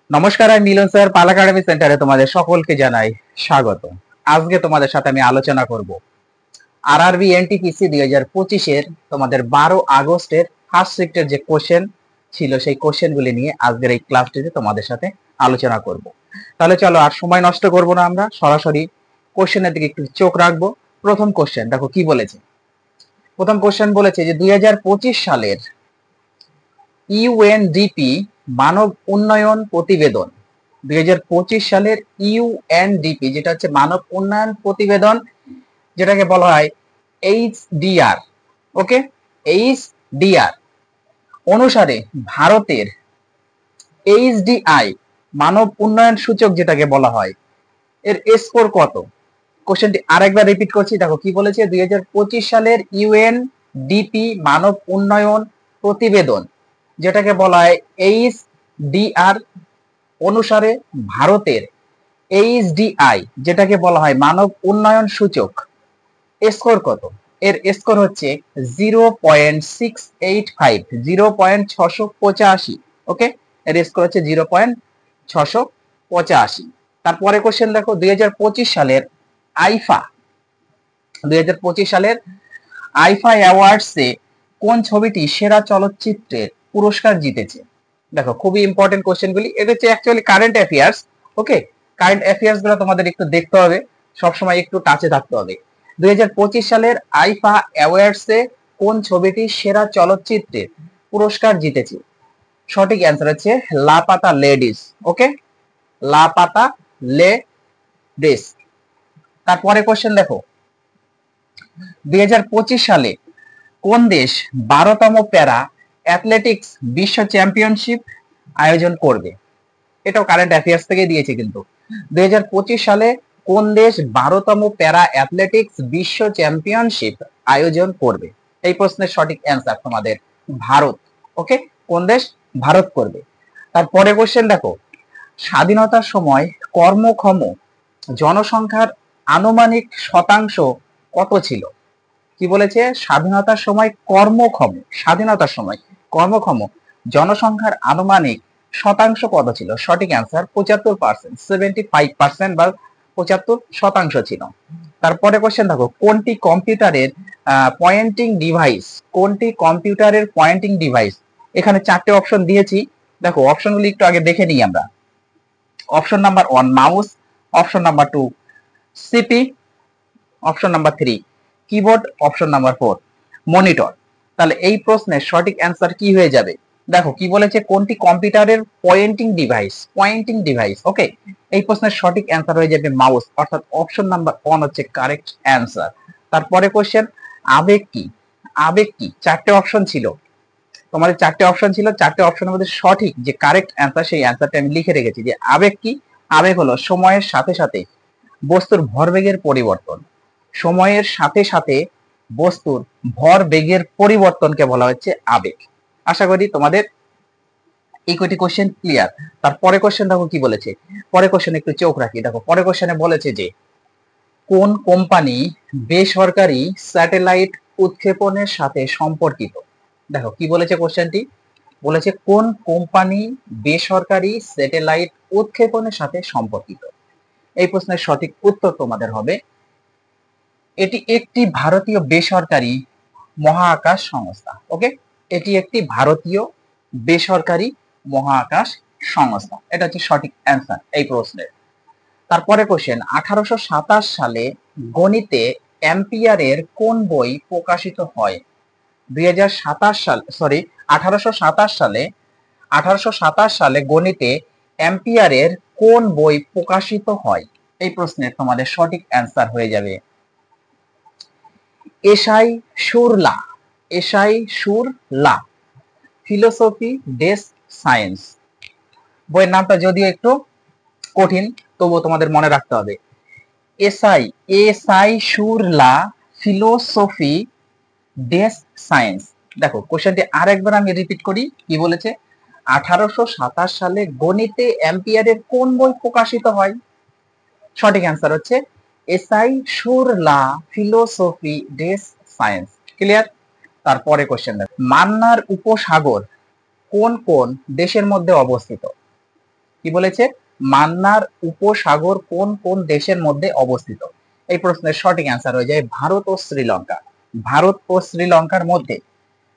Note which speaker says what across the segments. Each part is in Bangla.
Speaker 1: নমস্কার, আমি মিলন স্যার পাল একাডেমি সেন্টারে তোমাদের সকলকে জানাই স্বাগত। আজকে তোমাদের সাথে আমি আলোচনা করব আরআরবি এনটিপিসি 2025-এর তোমাদের 12 আগস্টের ফার্স্ট শিফটের যে কোশ্চেন ছিল সেই কোশ্চেনগুলি নিয়ে আজকের এই ক্লাসটিতে তোমাদের সাথে আলোচনা করব। তাহলে চলো আর সময় নষ্ট করব না, আমরা সরাসরি কোশ্চেনের দিকে একটু চোখ রাখবো। প্রথম কোশ্চেন দেখো কি বলেছে। প্রথম কোশ্চেন বলেছে যে 2025 সালের ইউএনডিপি মানব উন্নয়ন প্রতিবেদন, 2025 সালের ইউএনডিপি যেটা হচ্ছে মানব উন্নয়ন প্রতিবেদন, যেটাকে বলা হয় এইচডিআর, ওকে, এইচডিআর অনুসারে ভারতের এইচডিআই মানব উন্নয়ন সূচক যেটাকে বলা হয় এর স্কোর কত? কোশ্চেনটি আরেকবার রিপিট করছি, দেখো কি বলেছে। 2025 সালের ইউএনডিপি মানব উন্নয়ন প্রতিবেদন যেটাকে বলা হয় এইচডিআর অনুসারে ভারতের এইচডিআই যেটাকে বলা হয় মানব উন্নয়ন সূচক স্কোর কত? এর স্কোর হচ্ছে 0.685, 0.685, ওকে, এর স্কোর হচ্ছে 0.685। তারপরে কোশ্চেন দেখো, 2025 সালের আইফা 2025 সালের আইফা অ্যাওয়ার্ডসে কোন ছবিটি সেরা চলচ্চিত্রের পুরস্কার জিতেছে? দেখো খুবই ইম্পর্টেন্ট কোশ্চেনগুলি, এটা হচ্ছে অ্যাকচুয়ালি কারেন্ট অ্যাফেয়ার্স, ওকে। কারেন্ট অ্যাফেয়ার্স গুলো তোমাদের একটু দেখতে হবে, সবসময় একটু টাচে থাকতে হবে। 2025 সালের আইফা অ্যাওয়ার্ডসে কোন ছবিটি সেরা চলচ্চিত্রের পুরস্কার জিতেছে? সঠিক অ্যান্সার হচ্ছে লাপাতা লেডিস, ওকে, লাপাতা লেডিস। তারপরে কোশ্চেন দেখো, 2025 সালে কোন দেশ 12তম প্যারা অ্যাথলেটিক্স বিশ্ব চ্যাম্পিয়নশিপ আয়োজন করবে? এটাও কারেন্ট অ্যাফেয়ার্স থেকে দিয়েছে কিন্তু। 2025 সালে কোন দেশ 12তম প্যারা অ্যাথলেটিক্স বিশ্ব চ্যাম্পিয়নশিপ আয়োজন করবে? এই প্রশ্নের সঠিক অ্যান্সার তোমাদের ভারত, ওকে, কোন দেশ? ভারত করবে। তারপরে কোশ্চেন দেখো, স্বাধীনতার সময় কর্মক্ষম জনসংখ্যার আনুমানিক শতাংশ কত ছিল? কি বলেছে? স্বাধীনতার সময় কর্মক্ষম জনসংখ্যার আনুমানিক শতাংশ কত ছিল? সঠিক অ্যান্সার 75%, 75% বা 75% ছিল। তারপরে কোশ্চেন দেখো, কোনটি কম্পিউটারের পয়েন্টিং ডিভাইস? এখানে 4টে অপশন দিয়েছি, দেখো অপশনগুলি একটু আগে দেখে নিই আমরা। Option number 1 mouse, option number 2 CP, option number 3 keyboard, option number 4 monitor. তাহলে এই প্রশ্নের সঠিক অ্যান্সার কি হয়ে যাবে? দেখো কি বলেছে, কোনটি কম্পিউটারের পয়েন্টিং ডিভাইস, ওকে, এই প্রশ্নের সঠিক অ্যান্সার হয়ে যাবে মাউস, অর্থাৎ অপশন নাম্বার 1 হচ্ছে কারেক্ট অ্যান্সার। তারপরে কোশ্চেন, আবেগ কি? 4টে অপশন ছিল, তোমাদের 4টে অপশন ছিল, 4টে অপশনের মধ্যে সঠিক যে কারেক্ট অ্যান্সার সেই অ্যান্সারটা আমি লিখে রেখেছি যে আবেগ কি? আবেগ হলো সময়ের সাথে সাথে বস্তুর ভরবেগের পরিবর্তন। সময়ের সাথে সাথে বস্তুর ভরবেগের পরিবর্তনকে বলা হচ্ছে আবেগ। আশা করি তোমাদের এই কয়টি কোশ্চেন ক্লিয়ার। তারপরে কোশ্চেন দেখো কি বলেছে, পরে কোশ্চেন একটু চোখ রাখি। দেখো পরে কোশ্চেনে বলেছে যে কোন কোম্পানি বেসরকারি স্যাটেলাইট উৎক্ষেপণের সাথে সম্পর্কিত? দেখো কি বলেছে কোশ্চেনটি, বলেছে কোন কোম্পানি বেসরকারি স্যাটেলাইট উৎক্ষেপণের সাথে সম্পর্কিত? এই প্রশ্নের সঠিক উত্তর তোমাদের হবে এটি একটি ভারতীয় বেসরকারি মহাকাশ সংস্থা, ওকে, এটি একটি ভারতীয় বেসরকারি মহাকাশ সংস্থা, এটা হচ্ছে সঠিক অ্যান্সার এই প্রশ্নের। তারপরে কোশ্চেন, 1827 সালে গণিতে অ্যাম্পিয়ারের কোন বই প্রকাশিত হয়? 1827 সালে গণিতে অ্যাম্পিয়ারের কোন বই প্রকাশিত হয়? এই প্রশ্নের তোমাদের সঠিক অ্যান্সার হয়ে যাবে এশাই সুর লা ফিলোসফি ডেস সায়েন্স। বইয়ের নামটা যদিও একটু কঠিন, তবুও তোমাদের মনে রাখতে হবে এসাই সুর লা ফিলোসফি ডেস সায়েন্স। দেখো কোশ্চেনটি আরেকবার আমি রিপিট করি, কি বলেছে? 1827 সালে গণিতে অ্যাম্পিয়ারের কোন বই প্রকাশিত হয়? সঠিক অ্যান্সার হচ্ছে এসাই সুর লা ফিলোসফি ডেস সায়েন্স। ক্লিয়ার? তারপরে কোশ্চেন দেখো, মান্নার উপসাগর কোন কোন দেশের মধ্যে অবস্থিত? কি বলেছে, মান্নার উপসাগর কোন কোন দেশের মধ্যে অবস্থিত? এই প্রশ্নের সঠিক অ্যান্সার হয়ে যায় ভারত ও শ্রীলঙ্কা। ভারত ও শ্রীলঙ্কার মধ্যে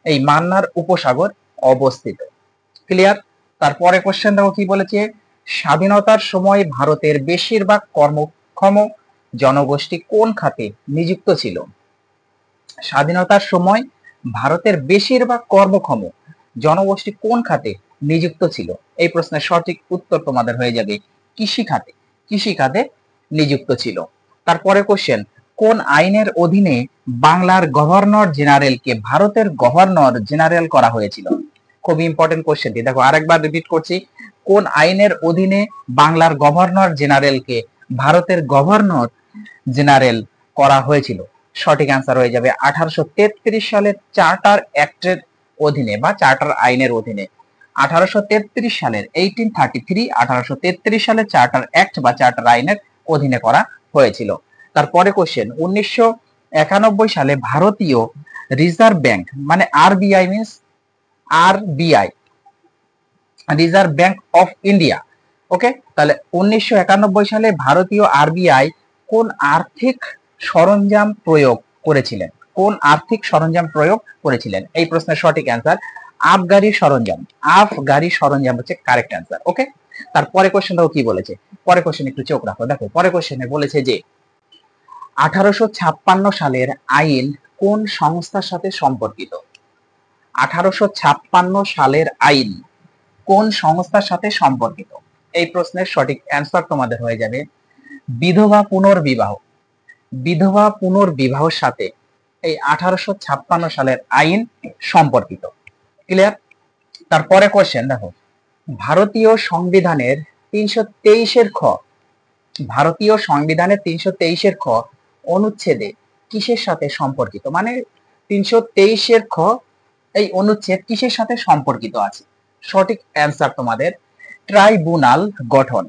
Speaker 1: এই মান্নার উপসাগর অবস্থিত। ক্লিয়ার? তারপরে কোশ্চেন দেখো কি বলেছে, স্বাধীনতার সময় ভারতের বেশিরভাগ কর্মক্ষম জনগোষ্ঠী কোন খাতে নিযুক্ত ছিল? স্বাধীনতার সময় ভারতের বেশিরভাগ কর্মক্ষম জনগোষ্ঠী কোন খাতে নিযুক্ত ছিল? এই প্রশ্নের সঠিক উত্তর তোমাদের হয়ে যাবে কৃষি খাতে। কৃষি খাতে নিযুক্ত ছিল। তারপরে কোশ্চেন, কোন আইনের অধীনে বাংলার গভর্নর জেনারেলকে ভারতের গভর্নর জেনারেল করা হয়েছিল? খুব ইম্পর্টেন্ট কোশ্চেনটি, দেখো আরেকবার রিপিট করছি, কোন আইনের অধীনে বাংলার গভর্নর জেনারেলকে ভারতের গভর্নর জেনারেল করা হয়েছিল? সঠিক অ্যান্সার হয়ে যাবে 1833 সালের চার্টার অ্যাক্টের অধীনে বা চার্টার আইনের অধীনে। 1833 সালের 1833 সালের চার্টার অ্যাক্ট বা চার্টার আইনের অধীনে করা হয়েছিল। তারপরে কোশ্চেন, 1991 সালে ভারতীয় রিজার্ভ ব্যাংক মানে RBI means RBI, reserve bank of India, okay, তাহলে 1991 সালে ভারতীয় আরবিআই কোন আর্থিক সরঞ্জাম প্রয়োগ করেছিলেন? কোন আর্থিক সরঞ্জাম প্রয়োগ করেছিলেন? এই প্রশ্নের সঠিক অ্যান্সার আবগারি সরঞ্জাম। আবগারি সরঞ্জাম হচ্ছে কারেক্ট অ্যান্সার। ওকে, তারপরে কোশ্চেন দেখো কি বলেছে, পরে কোশ্চেন একটু চোখ রাখো। দেখো পরে কোশ্চেনে বলেছে যে 1856 সালের আইন কোন সংস্থার সাথে সম্পর্কিত? 1856 সালের আইন কোন সংস্থার সাথে সম্পর্কিত? এই প্রশ্নের সঠিক অ্যান্সার তোমাদের হয়ে যাবে বিধবা পুনর্বিবাহ। বিধবা পুনর্বিবাহের সাথে এই 1856 সালের আইন সম্পর্কিত। ক্লিয়ার? তারপরে কোশ্চেন দেখো, ভারতীয় সংবিধানের 323 খ, ভারতীয় সংবিধানের 323 খ অনুচ্ছেদে কিসের সাথে সম্পর্কিত? মানে 323 খ এই অনুচ্ছেদ কিসের সাথে সম্পর্কিত আছে? সঠিক অ্যান্সার তোমাদের ট্রাইব্যুনাল গঠন।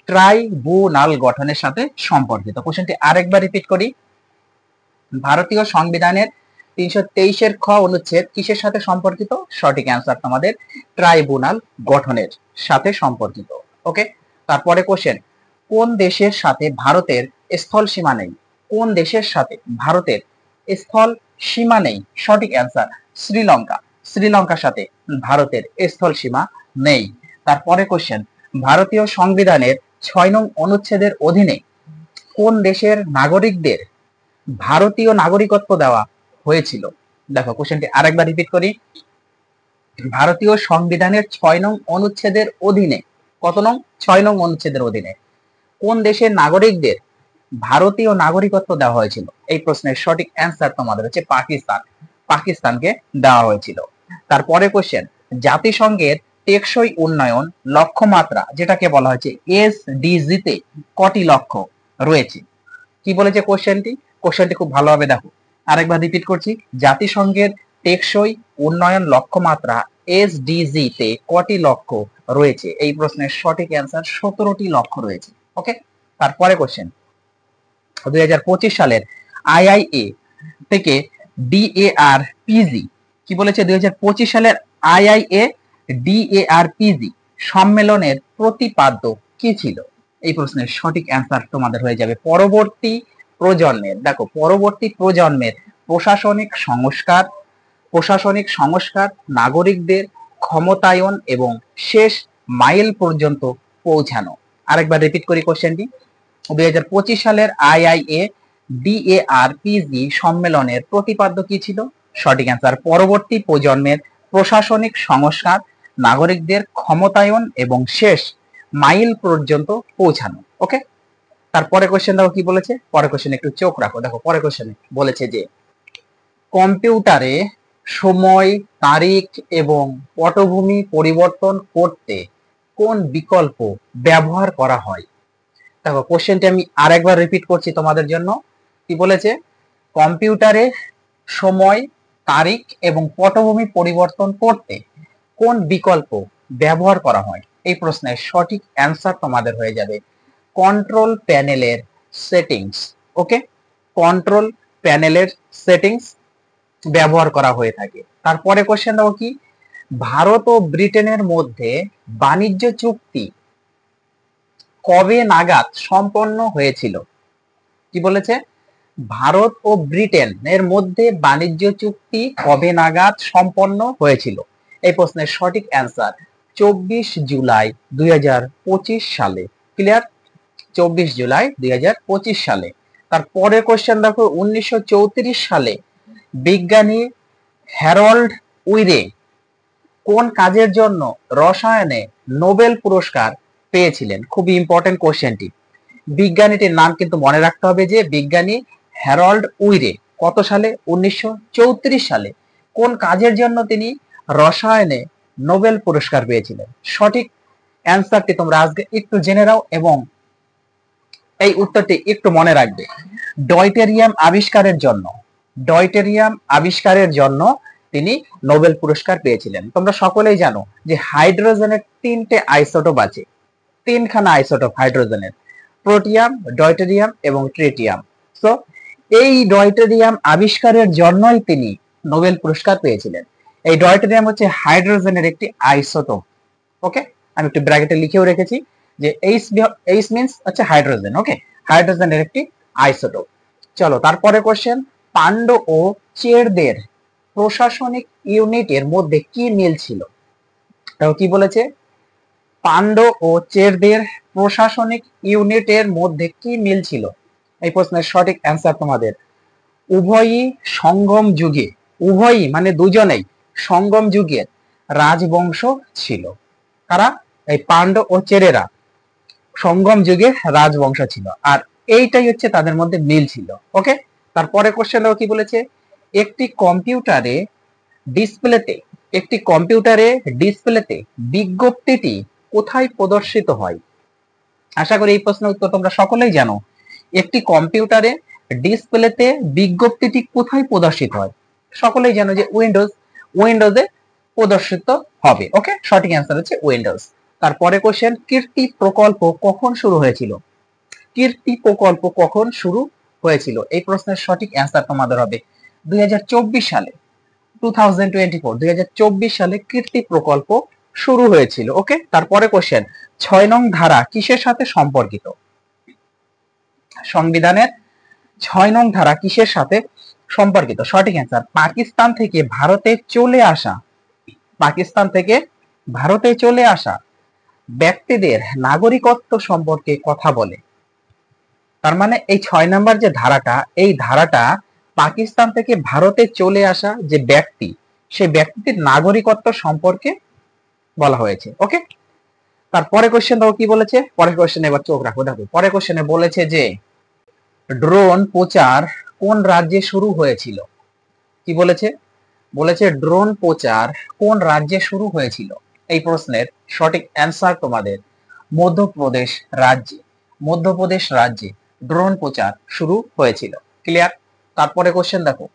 Speaker 1: ট্রাইব্যুনাল গঠনের সাথে সম্পর্কিত। কোশ্চেনটি আরেকবার রিপিট করি, ভারতীয় সংবিধানের 323 খ অনুচ্ছেদ কিসের সাথে সম্পর্কিত? সঠিক অ্যান্সার তোমাদের ট্রাইব্যুনাল গঠনের সাথে সম্পর্কিত। ওকে, তারপরে কোশ্চেন, কোন দেশের সাথে ভারতের স্থল সীমা নেই? কোন দেশের সাথে ভারতের স্থল সীমা নেই? সঠিক অ্যান্সার শ্রীলঙ্কা। শ্রীলঙ্কার সাথে ভারতের স্থল সীমা নেই। তারপরে কোশ্চেন, ভারতীয় সংবিধানের 6 নং অনুচ্ছেদের অধীনে কোন দেশের নাগরিকদের ভারতীয় নাগরিকত্ব দেওয়া হয়েছিল? দেখো কোশ্চেনটি আরেকবার রিপিট করি, ভারতীয় সংবিধানের 6 নং অনুচ্ছেদের অধীনে, কত নং? 6 নং অনুচ্ছেদের অধীনে কোন দেশের নাগরিকদের ভারতীয় নাগরিকত্ব দেওয়া হয়েছিল? এই প্রশ্নের সঠিক অ্যান্সার তোমাদের হচ্ছে পাকিস্তান। পাকিস্তানকে দেওয়া হয়েছিল। তারপরে কোশ্চেন, জাতিসংঘের টেকসই উন্নয়ন লক্ষ্যমাত্রা যেটাকে বলা হয়েছে এসডিজি তে কটি লক্ষ্য রয়েছে? কি বলেছে কোশ্চেনটি? কোশ্চেনটি খুব ভালোভাবে দেখো, আরেকবার রিপিট করছি, জাতিসংঘের টেকসই উন্নয়ন লক্ষ্যমাত্রা এসডিজি তে কটি লক্ষ্য রয়েছে? এই প্রশ্নের সঠিক অ্যান্সার 17টি লক্ষ্য রয়েছে। ওকে, তারপরে কোশ্চেন, 2025 সালের আইআইএ থেকে ডিএআর পিজি, কি বলেছে? 2025 সালের আইআইএ ডিএআর পিজি সম্মেলনের প্রতিপাদ্য কি ছিল? এই প্রশ্নের সঠিক অ্যান্সার তোমাদের হয়ে যাবে পরবর্তী প্রজন্মের, দেখো পরবর্তী প্রজন্মের প্রশাসনিক সংস্কার, নাগরিকদের ক্ষমতায়ন এবং শেষ মাইল পর্যন্ত পৌঁছানো। আরেকবার রিপিট করি কোশ্চেনটি, 2025 সালের আইআইএ ডিএআর পিজি সম্মেলনের প্রতিপাদ্য কি ছিল? সঠিক অ্যান্সার পরবর্তী প্রজন্মের প্রশাসনিক সংস্কার, নাগরিকদের ক্ষমতায়ন এবং শেষ মাইল পর্যন্ত পৌঁছানো। ওকে, তারপরে কোশ্চেন দেখো কি বলেছে, পরে কোশ্চেন একটু চোখ রাখো। দেখো পরে কোশ্চেনে বলেছে যে কম্পিউটারে সময়, তারিখ এবং পটভূমি পরিবর্তন করতে কোন বিকল্প ব্যবহার করা হয়? দেখো কোশ্চেনটি আমি আরেকবার রিপিট করছি তোমাদের জন্য। কি বলেছে? কম্পিউটারে সময়, তারিখ এবং পটভূমি পরিবর্তন করতে কোন বিকল্প ব্যবহার করা হয়? এই প্রশ্নের সঠিক অ্যান্সার তোমাদের হয়ে যাবে কন্ট্রোল প্যানেলের সেটিংস। ওকে, কন্ট্রোল প্যানেলের সেটিংস ব্যবহার করা হয়ে থাকে। তারপরে কোশ্চেন দেখো কি, ভারত ও ব্রিটেনের মধ্যে বাণিজ্য চুক্তি কবে নাগাদ সম্পন্ন হয়েছিল? কি বলেছে? ভারত ও ব্রিটেন এর মধ্যে বাণিজ্য চুক্তি কবে নাগাদ সম্পন্ন হয়েছিল? এই প্রশ্নের সঠিক অ্যান্সার 24 জুলাই 2025 সালে। ক্লিয়ার? 24 জুলাই 2025 সালে। তারপরে কোশ্চেন দেখো, 1934 সালে বিজ্ঞানী হ্যারল্ড উইরে কোন কাজের জন্য রসায়নে নোবেল পুরস্কার পেয়েছিলেন? খুবই ইম্পর্টেন্ট কোশ্চেনটি। বিজ্ঞানীটির নাম কিন্তু মনে রাখতে হবে, যে বিজ্ঞানী হ্যারল্ড উইরে কত সালে? 1934 সালে কোন কাজের জন্য তিনি রসায়নে নোবেল পুরস্কার পেয়েছিলেন? সঠিক অ্যান্সারটি তোমরা আজকে একটু জেনে নাও এবং এই উত্তরটি একটু মনে রাখবে। ডয়টেরিয়াম আবিষ্কারের জন্য, ডয়টেরিয়াম আবিষ্কারের জন্য তিনি নোবেল পুরস্কার পেয়েছিলেন। তোমরা সকলেই জানো যে হাইড্রোজেনের 3টে আইসোটোপ আছে, 3খানা আইসোটোপ হাইড্রোজেনের, প্রোটিয়াম, ডয়টেরিয়াম এবং ট্রিটিয়াম। সো এই ডয়টেরিয়াম আবিষ্কারের জন্যই তিনি নোবেল পুরস্কার পেয়েছিলেন। এই ডয়টেরিয়াম হচ্ছে হাইড্রোজেনের একটি আইসোটোপ। ওকে, আমি একটু ব্র্যাকেটে লিখেও রেখেছি যে এইচ মিন্স হচ্ছে হাইড্রোজেন। ওকে, হাইড্রোজেনের একটি আইসোটোপ। চলো তারপরে কোশ্চেন, পান্ড ও চেরদের প্রশাসনিক ইউনিটের মধ্যে কি মিল ছিল? তাও কি বলেছে? পান্ড ও চেরদের প্রশাসনিক ইউনিটের মধ্যে কি মিল ছিল? এই প্রশ্নের সঠিক অ্যান্সার তোমাদের উভয়ই সঙ্গম যুগে, উভয়ই মানে দুজনেই সঙ্গম যুগের রাজবংশ ছিল। কারা? এই পান্ড ও চেরেরা সঙ্গম যুগের রাজবংশ ছিল, আর এইটাই হচ্ছে তাদের মধ্যে মিল ছিল। ওকে, তারপরে কোশ্চেন কি বলেছে? একটি কম্পিউটারে ডিসপ্লেতে বিজ্ঞপ্তিটি কোথায় প্রদর্শিত হয়? আশা করি এই প্রশ্নের উত্তর তোমরা সকলেই জানো। একটি কম্পিউটারে ডিসপ্লেতে বিজ্ঞপ্তিটি কোথায় প্রদর্শিত হয়? সকলেই জানো যে উইন্ডোজে প্রদর্শিত হবে। ওকে, সঠিক অ্যান্সার হচ্ছে উইন্ডোজ। তারপরে কোশ্চেন, কীর্তি প্রকল্প কখন শুরু হয়েছিল? কীর্তি প্রকল্প কখন শুরু হয়েছিল? এই প্রশ্নের সঠিক অ্যান্সার তোমাদের হবে 2024 সালে। 2024 সালে কীর্তি প্রকল্প শুরু হয়েছিল। ওকে, তারপরে কোশ্চেন, 6 নং ধারা কিসের সাথে সম্পর্কিত? সংবিধানের 6 নং ধারা কিসের সাথে সম্পর্কিত? সঠিক অ্যান্সার পাকিস্তান থেকে ভারতে চলে আসা, পাকিস্তান থেকে ভারতে চলে আসা ব্যক্তিদের নাগরিকত্ব সম্পর্কে কথা বলে। তার মানে এই 6 নম্বর যে ধারাটা, এই ধারাটা পাকিস্তান থেকে ভারতে চলে আসা যে ব্যক্তি, সেই ব্যক্তির নাগরিকত্ব সম্পর্কে বলা হয়েছে। ওকে, তারপরে কোশ্চেন দেখো কি বলেছে। পরের কোশ্চেনে এবার চোখ রাখো, দেখো পরের কোশ্চেনে বলেছে যে ড্রোন প্রচার কোন রাজ্যে শুরু হয়েছিল? কি বলেছে? বলেছে ড্রোন প্রচার কোন রাজ্যে শুরু হয়েছিল? এই প্রশ্নের সঠিক অ্যান্সার তোমাদের মধ্যপ্রদেশ রাজ্যে, মধ্যপ্রদেশ রাজ্যে ড্রোন প্রচার শুরু হয়েছিল। ক্লিয়ার? তারপরে কোশ্চেন দেখো,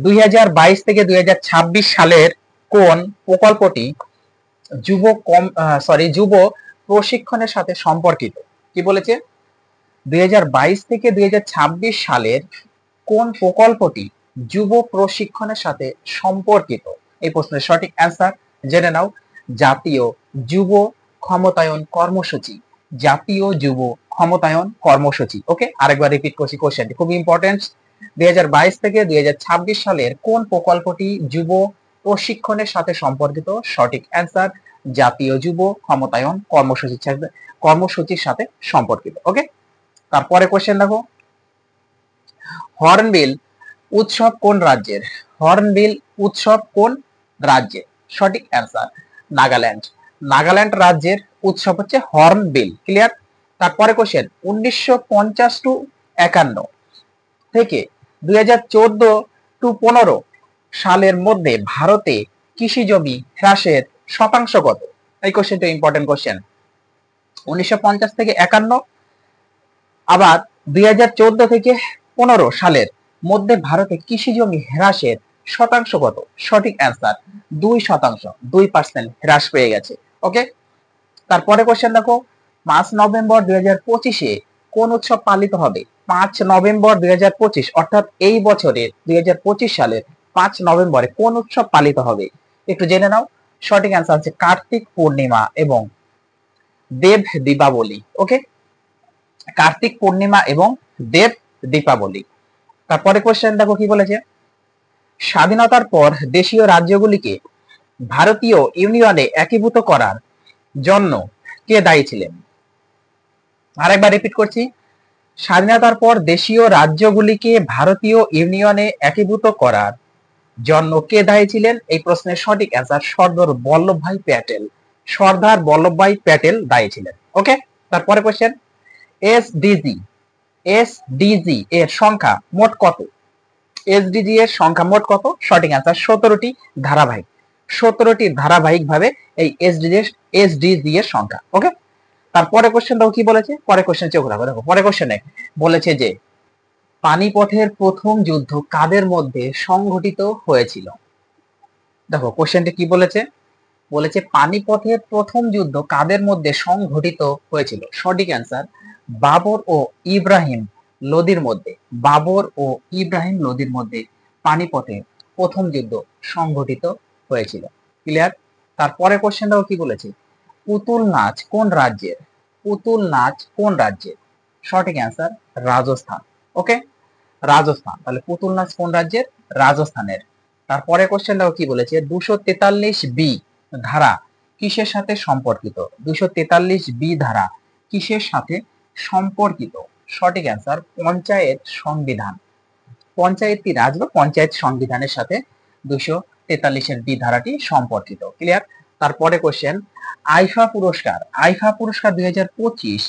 Speaker 1: 2022 থেকে 2026 সালের কোন প্রকল্পটি যুব প্রশিক্ষণের সাথে সম্পর্কিত? কি বলেছে? 2022 থেকে 2026 সালের কোন প্রকল্পটি যুব প্রশিক্ষণের সাথে সম্পর্কিত? এই প্রশ্নের সঠিক অ্যান্সার জেনে নাও, জাতীয় যুব ক্ষমতায়ন কর্মসূচি, জাতীয় যুব ক্ষমতায়ন কর্মসূচি। ওকে, আরেকবার রিপিট করছি কোশ্চেনটি, খুব ইম্পর্টেন্ট। 2022 থেকে 2026 সালের কোন প্রকল্পটি যুব প্রশিক্ষণের সাথে সম্পর্কিত? সঠিক অ্যান্সার জাতীয় যুব ক্ষমতায়ন কর্মসূচির সাথে সম্পর্কিত। ওকে, তারপরে কোশ্চেন দেখো, হর্নবিল উৎসব কোন রাজ্যের? হর্নবিল উৎসব কোন রাজ্যের? সঠিক অ্যান্সার নাগাল্যান্ড। নাগাল্যান্ড রাজ্যের উৎসব হচ্ছে হর্নবিল। ক্লিয়ার? তারপরে কোশ্চেন, 1950 টু 51 থেকে 2014 টু 15 সালের মধ্যে ভারতে কৃষি জমি হ্রাসের শতাংশ কত? এই কোশ্চেনটা ইম্পর্টেন্ট কোশ্চেন। 1950 থেকে 51 আবার 2014 থেকে 15 সালের মধ্যে ভারতে কৃষি জমি হ্রাসের শতাংশ কত? সঠিক অ্যান্সার 2%, 2% হ্রাস পেয়ে গেছে। ওকে, তারপরে কোশ্চেন দেখো, 5 নভেম্বর 2025-এ কোন উৎসব পালিত হবে? 5 নভেম্বর 2025 অর্থাৎ এই বছরের 2025 সালের 5 নভেম্বরে কোন উৎসব পালিত হবে? একটু জেনে নাও। সঠিক অ্যান্সার হচ্ছে কার্তিক পূর্ণিমা এবং দেব দীপাবলি। ওকে, কার্তিক পূর্ণিমা এবং দেব দীপাবলি। তারপরে কোশ্চেন দেখো কি বলেছে, স্বাধীনতার পর দেশীয় রাজ্যগুলিকে ভারতীয় ইউনিয়নে একীভূত করার জন্য কে দায়ী ছিলেন? আরেকবার রিপিট করছি, স্বাধীনতার পর দেশীয় রাজ্যগুলিকে ভারতীয় ইউনিয়নে একীভূত করার জন্য কে দায়ী ছিলেন? এই প্রশ্নের সঠিক অ্যান্সার সর্দার বল্লভভাই প্যাটেল। সর্দার বল্লভভাই প্যাটেল দায়ী ছিলেন। ওকে, তারপরে কোশ্চেন, এসডিজি এর সংখ্যা মোট কত? এসডিজি এর সংখ্যা মোট কত? সঠিক অ্যান্সার 17টি ধারাবাহিক। 17টি ধারাবাহিক ভাবে এই এসডিজি এর সংখ্যা। ওকে, তারপরে কোশ্চেন দেখো কি বলেছে, পরে কোশ্চেন চোখ রাখো। দেখো পরে কোশ্চেনে বলেছে যে পানিপথের প্রথম যুদ্ধ কাদের মধ্যে সংঘটিত হয়েছিল? দেখো কোশ্চেনটি কি বলেছে, বলেছে পানিপথের প্রথম যুদ্ধ কাদের মধ্যে সংঘটিত হয়েছিল? সঠিক অ্যান্সার বাবর ও ইব্রাহিম লোদির মধ্যে। বাবর ও ইব্রাহিম লোদির মধ্যে পানিপথের প্রথম যুদ্ধ সংঘটিত হয়েছিল। ক্লিয়ার? তারপরে কোশ্চেন দেখো কি বলেছে, পুতুল নাচ কোন রাজ্যের? পুতুল নাচ কোন রাজ্যের? সঠিক অ্যান্সার রাজস্থান। ওকে, রাজস্থান। তাহলে পুতুল নাচ কোন রাজ্যের? রাজস্থানের। তারপরে কোশ্চেন দেখো কি বলেছে, 243 বি ধারা কিসের সাথে সম্পর্কিত? 243 বি ধারা কিসের সাথে সম্পর্কিত? সঠিক অ্যান্সার পঞ্চায়েত সংবিধান। পঞ্চায়েতি রাজ বা পঞ্চায়েত সংবিধানের সাথে 243 বি ধারাটি সম্পর্কিত। ক্লিয়ার? তারপরে কোশ্চেন, আইফা পুরস্কার 2025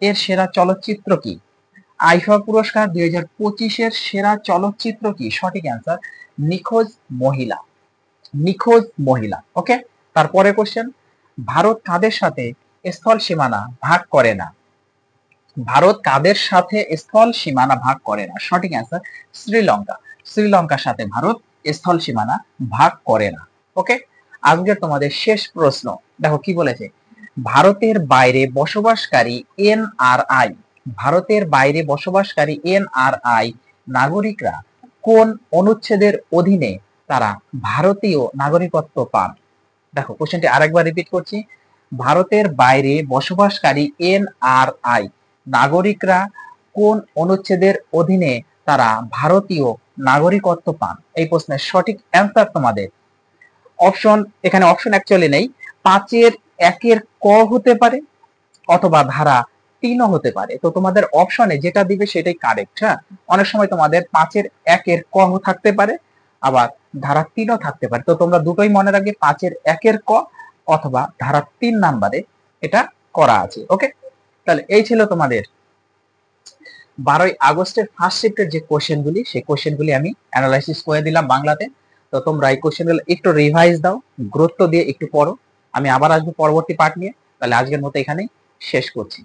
Speaker 1: এর সেরা চলচ্চিত্র কি? আইফা পুরস্কার 2025 এর সেরা চলচ্চিত্র কি? সঠিক অ্যান্সার নিখোঁজ মহিলা। নিখোঁজ মহিলা। ওকে, তারপরে কোশ্চেন, ভারত কাদের সাথে স্থল সীমানা ভাগ করে না? ভারত কাদের সাথে স্থল সীমানা ভাগ করে না? সঠিক অ্যান্সার শ্রীলঙ্কা। শ্রীলঙ্কার সাথে ভারত স্থল সীমানা ভাগ করে না। ওকে, আজকে তোমাদের শেষ প্রশ্ন দেখো কি বলেছে, ভারতের বাইরে বসবাসকারী এনআরআই, ভারতের বাইরে বসবাসকারী এনআরআই নাগরিকরা কোন অনুচ্ছেদের অধীনে তারা ভারতীয় নাগরিকত্ব পান? দেখো কোশ্চেনটি আরেকবার রিপিট করছি, ভারতের বাইরে বসবাসকারী এনআরআই নাগরিকরা কোন অনুচ্ছেদের অধীনে তারা ভারতীয় নাগরিকত্ব পান? এই প্রশ্নের সঠিক অ্যান্সার তোমাদের অপশন, এখানে অপশন অ্যাকচুয়ালি নেই, 5-1 ক হতে পারে অথবা ধারা 3 হতে পারে। তো তোমাদের অপশনে যেটা দিবে সেটাই কারেক্ট। হ্যাঁ, অনেক সময় তোমাদের 5-1 ক থাকতে পারে, আবার ধারা 3 থাকতে পারে। তো তোমরা দুটোই মনে রাখবে, 5-1 ক অথবা ধারা 3 নাম্বারে এটা করা আছে। ওকে, তাহলে এই ছিল তোমাদের 12ই আগস্টের ফার্স্ট শিফটের যে কোশ্চেনগুলি, সেই কোশ্চেনগুলি আমি অ্যানালাইসিস করে দিলাম বাংলাতে। তো তোমরা এই কোশ্চেনগুলো একটু রিভাইজ দাও, গুরুত্ব দিয়ে একটু পড়ো। আমি আবার আসবো পরবর্তী পার্ট নিয়ে। তাহলে আজকের মতো এখানেই শেষ করছি।